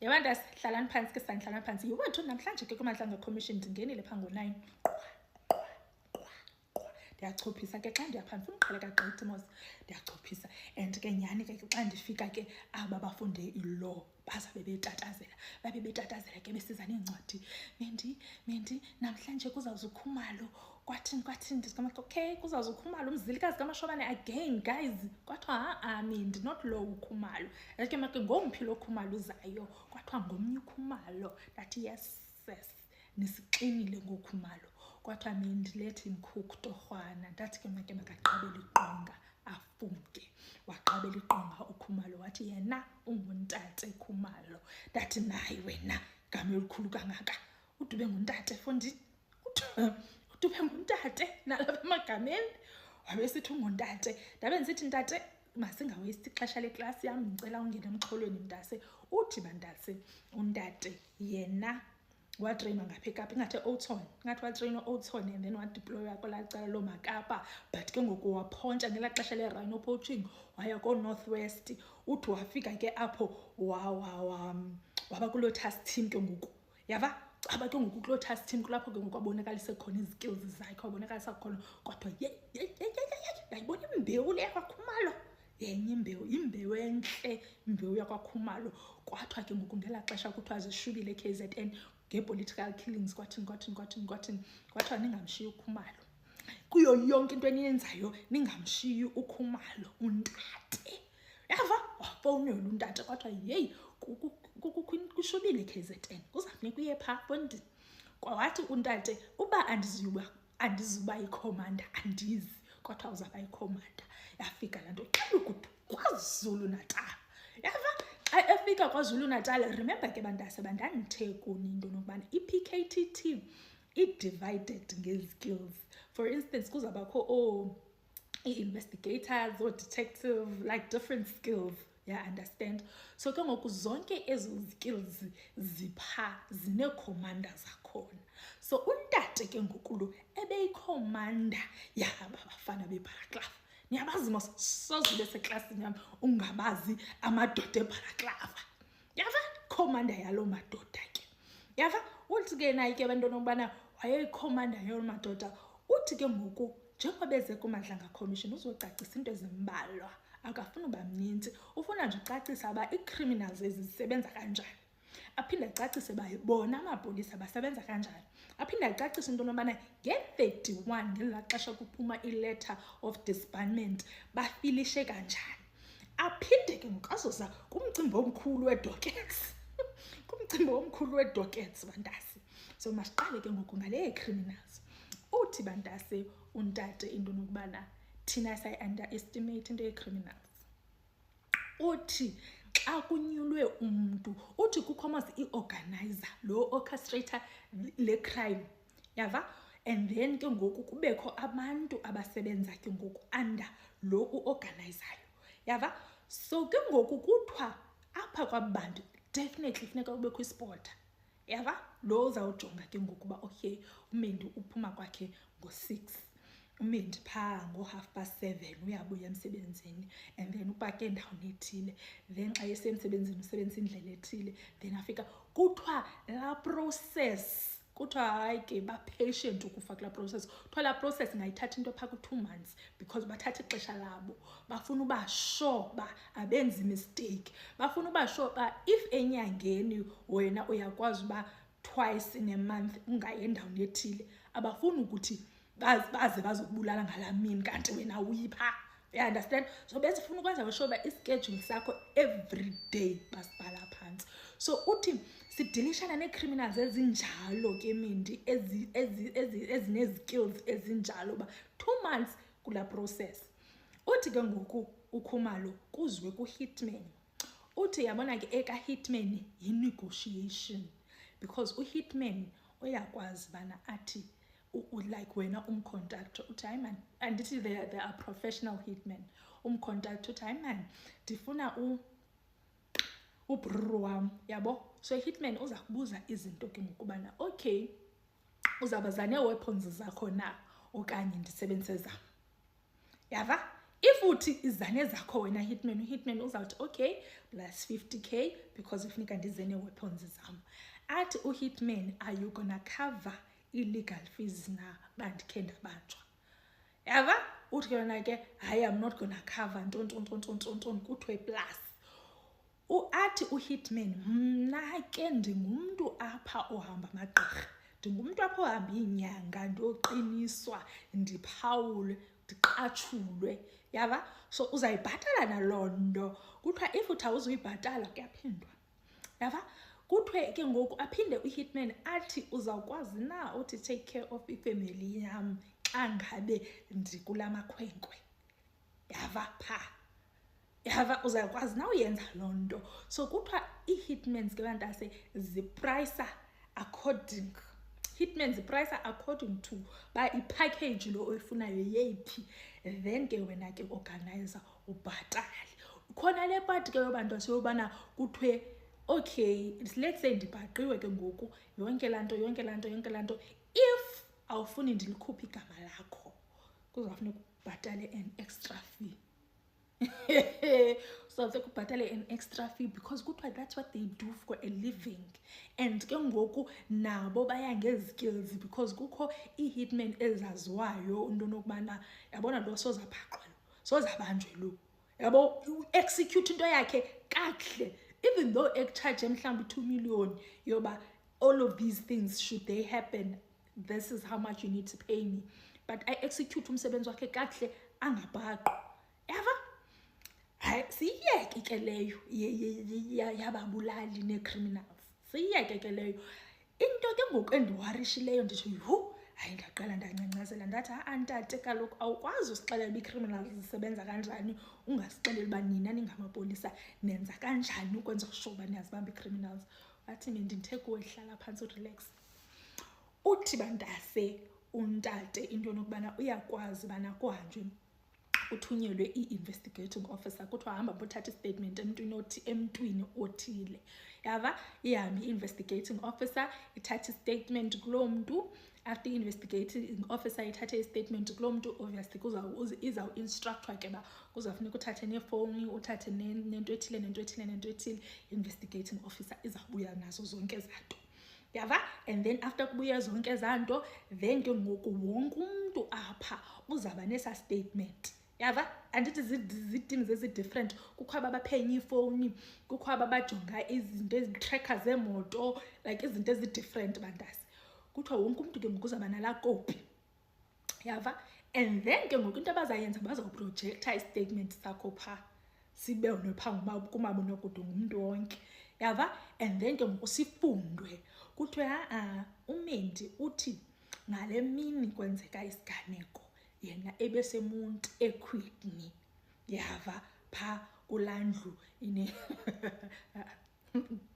Yabantu asihlalani phansi ke sanhlalani phansi. Yewethu namhlanje ke kuMadlanga Commission ndingenile pha ngo-9. Ndiyachophisa ke xa ndiyaphansi umqhele kaGqi Mos ndiyachophisa and ke nyhani ke xa ndifika ke aba bafunde ilaw bazabe betatazela ke besiza neencwadi mendi namhlanje kuzawuza ukhumalo kwathini ndizigama okay kuzawuza ukhumalo umzilikazi kaMashobane again guys kwathiwa mendi not lo ukhumalo ke make ngomphi lo khumalo uzayo kwathiwa ngomnye ukhumalo ndathi yes nisixinile ngokhumalo kwathiwa mendi let him cook torhwana ndathi ke make makaqabele iqonga afunke waqabela iqonga ukhumalo wathi yena unguntate Khumalo ndathi nayi wena gama elikhulu kangaka udube nguntate fondini udube nguntate nalapha emagameni wabe sithi unguntate ndabe ndisithi ntate masingawaste ixesha leklasi yam ndicela ungene emxholweni mntase uthi bandase untate yena watrainwa ngapha eKapa ingathi Oton ngathi watrainwa Oton and then wadeploya kwelaa cala loo Makapa but ke ngoku waphontsha ngelaa xesha le-rhino poaching waya ko-Northwest uthi wafika ke apho waba kuloo task team ke ngoku yava aba ke ngoku kuloo task team kulapho ke ngoku wabonakalise khona izikills zakhe wabonakalisa khona kwathiwa yayibona imbewu le yakwaKhumalo yenye imbewu entle imbewu yakwaKhumalo kwathiwa ke ngoku ngelaa xesha kuthiwa zishubile KZN nge-political killings kwathini kwathiwa ningamshiyi uKhumalo kuyo yonke into eniyenzayo ningamshiyi uKhumalo untate yava wafowunela untate kwathiwa yeyi kushubile KZN kuzafuneka uye phaa fondini kwawathi untate uba andizuba yikhomanda andizi kwathiwa uzaba yikhomanda yafika laa nto xela ukuthi KwaZulu Natal yava efika KwaZulu Natal remember ke bantase bandandithekuni into nokubana i-PKTT i-divided ngezi-skills for instance kuzabakho i-investigators oo-detective like different skills understand so ke ngoku zonke ezo skills zipha zineekhomanda zakhona so untate ke ngoku lo ebeyikhomanda yaba bafana bebharaklafa niyabazi mos sozibe seklasini yam ungabazi amadoda ebharaklafa yava khomanda yaloo madoda ke yava uthi ke naye ke bantwana nokubana wayeyikhomanda yaloo madoda uthi ke ngoku njengoba beze kuMadlanga Commission uzocacisa into ezimbalwa akafuni uba mninzi ufuna nje ucacisa uba ii-criminals ezisebenza kanjani aphinde acacise uba bona amapolisa basebenza kanjani aphinde acacise into yobana nge-31 ngelaa xesha kuphuma i-letter of disbandment bafilishe kanjani aphinde ke ngoku azoza kumcimbi omkhulu weDockets kumcimbi omkhulu weDockets bantasi so masiqale ke ngoku ngale criminals uthi bantase untate into nokubana thina sayi-underestimate into ye-criminals uthi xa kunyulwe umntu uthi kukho mos i-organizer lo orchestrator le crime yava and then ke ngoku kubekho abantu abasebenza ke ngoku under lo uorganizayo yava so ke ngoku kuthiwa apha kwabantu definitely funeka kubekho ispota yava lo uzawujonga ke ngoku uba okay umendi uphuma kwakhe ngo-6 umendi phaa ngo-7:30 uyabuya emsebenzini and then upake endaweni ethile then xa esemsebenzini usebenzisa indlela ethile then afika kuthiwa laa process kuthiwa hayi ke ba-patient ukufa kulaa process kuthiwa laa process ingayithatha into phaa ku-2 months because bathatha ixesha labo bafuna uba sure uba abenzi mistake bafuna uba sure uba if enyangeni wena uyakwazi uba twice in a month ungayi endaweni ethile abafuni ukuthi baze bazokubulala ngalaa mini kanti wena uyipha understand so bezifuna ukwenza sure uba ischedule sakho every day basibhala phansi so uthi sidilishana nee-criminals ezinjalo ke mindi ezine-skills ezinjalo uba 2 months kulaa process uthi ke ngoku uKhumalo kuzwe ku-hitman uthi yabona ke eka-hitman yi-negotiation because u-hitman uyakwazi bana athi like wena umcontractor uthi hayi man andithi they are professional hitmen umcontractor uthi hayi man ndifuna ubrr wam yabo so hitman uza kubuza izinto ke ngokubana okay uzawubaza nee-weapons zakho na okanye ndisebenzise zam yava if uthi izane zakho wena hitman uzawuthi okay plus 50k because ufuneka ndize nee-weapons zam. Athi uhitman, are you gonna cover illegal fees na bandikhe ndabanjwa? Yava uthi ke wena ke hayi, I'm not gonna cover ntontontontontonton kuthiwe plus. Athi uhitman, mna ke ndingumntu apha ohamba amagqirha, ndingumntu apha ohamba iinyanga ndoqiniswa, ndiphawule, ndiqatshulwe. Yava, so uzayibhatala naloo nto. Kuthiwa if uthi awuzuyibhatala kuyaphindwa. Yava, kuthiwe ke ngoku aphinde uhitman athi uzawukwazi na uthi take care of ifamily yam xa ngabe ndikula makhwenkwe. Yava pha. Yava, uzawukwazi na uyenza loo nto. So kuthiwa ii-hitmans ke bantase ziprayisa according, hitmans ziprayisa according to ba ipackage lo oyifunayo yeyiphi, then ke wena ke organizer ubhatale. Khona le part ke yobantase yobana kuthiwe okay, let's say ndibhaqiwe ke ngoku yonke laa nto, if awufuni ndilikhuphe igama lakho kuzawufuneka ubhatale an extra fee. So they kubhatale an extra fee because kuthiwa that's what they do for a living. And ke ngoku nabo baya ngezikills because kukho ii-hitman ezaziwayo into nokubana yabona lo sozabhaqwa lo, sozabanjwe lo, yabo execute into yakhe kakuhle, even though echarge mhlawumbi 2 million yoba all of these things should they happen, this is how much you need to pay me, but I execute umsebenzi wakhe kakuhle angabhaqwa. Yava, hayi siyeke ke leyo yababulali nee-criminals, siyeke ke leyo. Into ke ngoku endiwarishileyo ndithi yhu, hayi ndaqala ndancancazela ndathi ntate kaloku awukwazi usixelela uba ii-criminals zisebenza kanjani ungasixeleli uba nina ningamapolisa nenza kanjani ukwenza sure uba niyazibamba ii-criminals. Wathi ndithe kuwe hlala phantsi urelax. Uthi bantase untate into yokubana uyakwazi ubana kuhanjwe uthunyelwe i-investigating officer, kuthiwa hamba bothatha istatement emntwini othile. Yava, ihambe i-investigating officer ithatha istatement kuloo mntu. After i-investigating officer ithathe istatement kuloo mntu, obviously izawuinstructwa ke ba kuzawufuneka uthathe neefowuni, uthathe nento ethile. Investigating officer izawubuya nazo zonke ezaa nto. Yava, and then after kubuya zonke ezaa nto, then ke ngoku wonke umntu apha uzawuba nesa statement. Yava, andithi zii-teams ezi-different. Kukho aba baphenya iifowuni, kukho aba bajonga izinto ezi-tracker zeemoto, like izinto ezi-different bantasi. Kuthiwa wonke umntu ke ngoku uzawuba nalaa kopi. Yava, and then ke ngoku into abazayenza bazawuprojekta istatement sakho phaa, sibonwe phaa kumabonakude ngumntu wonke. Yava, and then ke ngoku sifundwe. Kuthiwe uMendi uthi ngale mini kwenzeka isiganeko, yena ebeseMonti eQuitney. Yava, phaa kulaa ndlu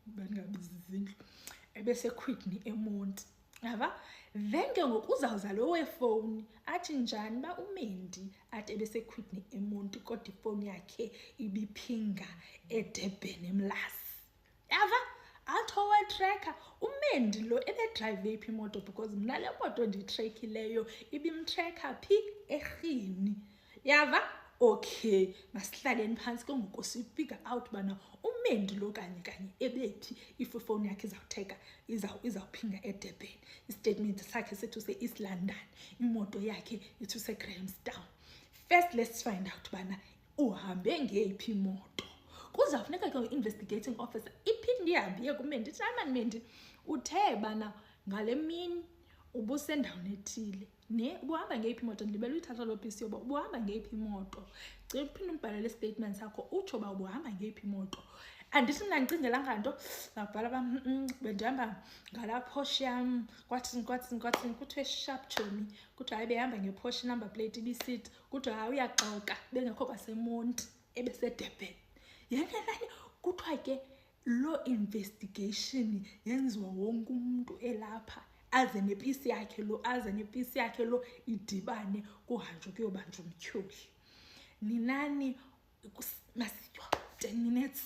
bangabizi izindlu, ebeseQuitney eMonti. Yava, then ke ngoku uzawuza lo wefowuni athi njani uba uMendi athi ebeseQuitney eMonti kodwa ifowuni yakhe ibiphinga eDurban eMlasi. Yava, atho watracker uMendi lo ebedrayive eyiphi imoto because mna le moto ndiyitrekhileyo ibimtracker phi eRhini. Yava, okay, masihlaleni phantsi ke ngoku sifigure out bana uMendi lo kanye ebephi if ifowuni yakhe izawutheka izawuphinga eDurban. Istatement sakhe sithi use-East London, imoto yakhe ithi use-Grahamstown. First let's find out bana uhambe ngeyiphi imoto. Kuzawufuneka ke investigating officer iphinde ihambe iye kuMendi ithi hayi mani Mendi, uthe bana ngale mini ubusendaweni ethile ubuhamba ngeyiphi imoto, ndibele uyithatha loo pisi yoba ubuhamba ngeyiphi imoto. Cela uphinde umbhalele statement sakho utsho uba ubuhamba ngeyiphi imoto. Andithi mna ndicingelanga nto, ngabhala uba bendihamba ngalaa Porsche yam kwathini kuthiwe sharp chomi, kuthiwa hayi behamba ngePorsche number plate ibisithi, kuthiwa hayi uyaxoka bengekho kwaseMonti ebeseDurban. Yenenani kuthiwa ke loo investigation yenziwa wonke umuntu elapha aze nepisi yakhe lo idibane kuhanjwe kuyobanjwa umtyholi. Ninani masityo 10 minutes.